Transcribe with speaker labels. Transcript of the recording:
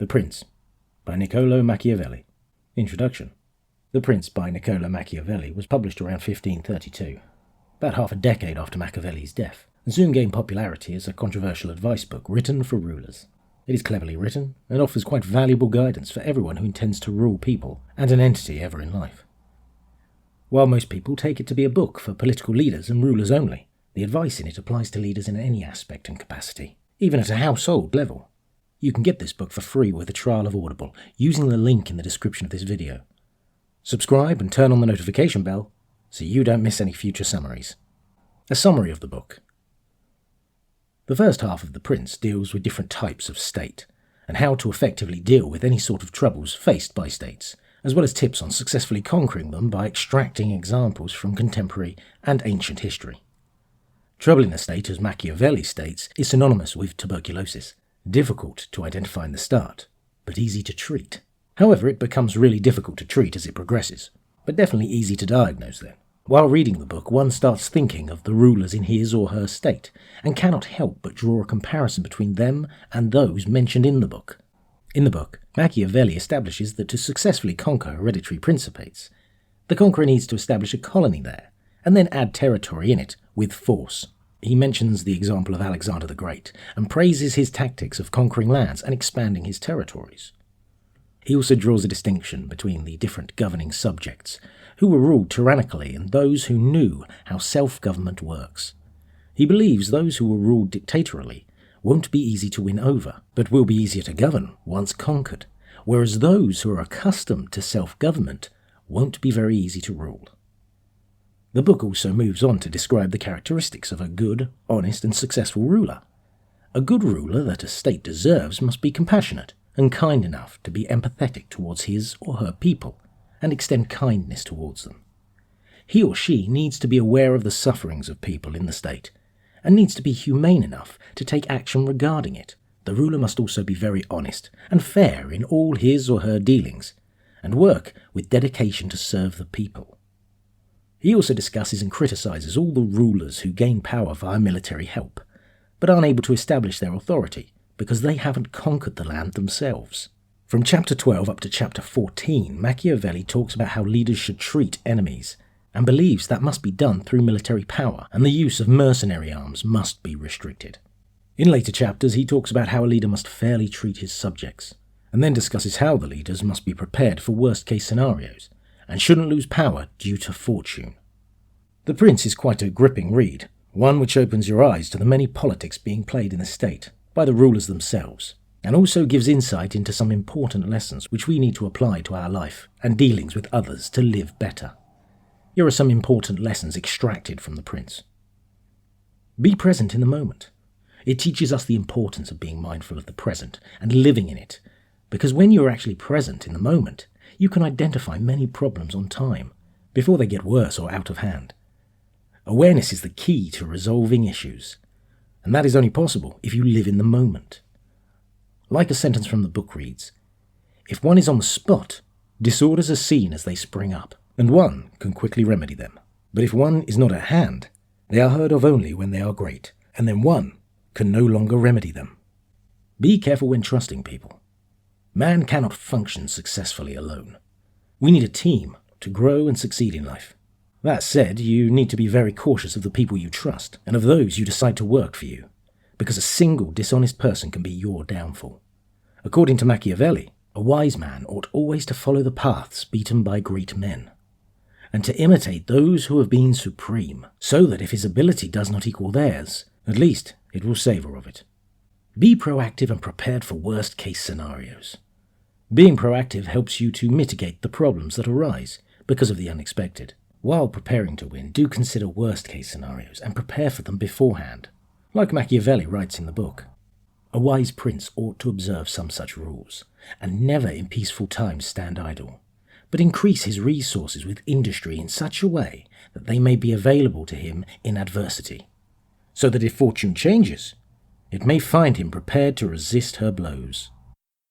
Speaker 1: The Prince, by Niccolò Machiavelli. Introduction. The Prince by Niccolò Machiavelli was published around 1532, about half a decade after Machiavelli's death, and soon gained popularity as a controversial advice book written for rulers. It is cleverly written and offers quite valuable guidance for everyone who intends to rule people and an entity ever in life. While most people take it to be a book for political leaders and rulers only, the advice in it applies to leaders in any aspect and capacity, even at a household level. You can get this book for free with a trial of Audible using the link in the description of this video. Subscribe and turn on the notification bell so you don't miss any future summaries. A summary of the book. The first half of The Prince deals with different types of state and how to effectively deal with any sort of troubles faced by states, as well as tips on successfully conquering them by extracting examples from contemporary and ancient history. Trouble in a state, as Machiavelli states, is synonymous with tuberculosis. Difficult to identify in the start, but easy to treat. However, it becomes really difficult to treat as it progresses, but definitely easy to diagnose then. While reading the book, one starts thinking of the rulers in his or her state, and cannot help but draw a comparison between them and those mentioned in the book. In the book, Machiavelli establishes that to successfully conquer hereditary principates, the conqueror needs to establish a colony there, and then add territory in it with force. He mentions the example of Alexander the Great, and praises his tactics of conquering lands and expanding his territories. He also draws a distinction between the different governing subjects, who were ruled tyrannically, and those who knew how self-government works. He believes those who were ruled dictatorially won't be easy to win over, but will be easier to govern once conquered, whereas those who are accustomed to self-government won't be very easy to rule. The book also moves on to describe the characteristics of a good, honest, and successful ruler. A good ruler that a state deserves must be compassionate and kind enough to be empathetic towards his or her people and extend kindness towards them. He or she needs to be aware of the sufferings of people in the state and needs to be humane enough to take action regarding it. The ruler must also be very honest and fair in all his or her dealings and work with dedication to serve the people. He also discusses and criticizes all the rulers who gain power via military help, but aren't able to establish their authority because they haven't conquered the land themselves. From chapter 12 up to chapter 14, Machiavelli talks about how leaders should treat enemies, and believes that must be done through military power, and the use of mercenary arms must be restricted. In later chapters, he talks about how a leader must fairly treat his subjects, and then discusses how the leaders must be prepared for worst-case scenarios, and shouldn't lose power due to fortune. The Prince is quite a gripping read, one which opens your eyes to the many politics being played in the state by the rulers themselves, and also gives insight into some important lessons which we need to apply to our life and dealings with others to live better. Here are some important lessons extracted from The Prince. Be present in the moment. It teaches us the importance of being mindful of the present and living in it, because when you are actually present in the moment, you can identify many problems on time, before they get worse or out of hand. Awareness is the key to resolving issues, and that is only possible if you live in the moment. Like a sentence from the book reads, "If one is on the spot, disorders are seen as they spring up, and one can quickly remedy them. But if one is not at hand, they are heard of only when they are great, and then one can no longer remedy them." Be careful when trusting people. Man cannot function successfully alone. We need a team to grow and succeed in life. That said, you need to be very cautious of the people you trust and of those you decide to work for you, because a single dishonest person can be your downfall. According to Machiavelli, a wise man ought always to follow the paths beaten by great men, and to imitate those who have been supreme, so that if his ability does not equal theirs, at least it will savour of it. Be proactive and prepared for worst-case scenarios. Being proactive helps you to mitigate the problems that arise because of the unexpected. While preparing to win, do consider worst-case scenarios and prepare for them beforehand. Like Machiavelli writes in the book, a wise prince ought to observe some such rules, and never in peaceful times stand idle, but increase his resources with industry in such a way that they may be available to him in adversity, so that if fortune changes, it may find him prepared to resist her blows.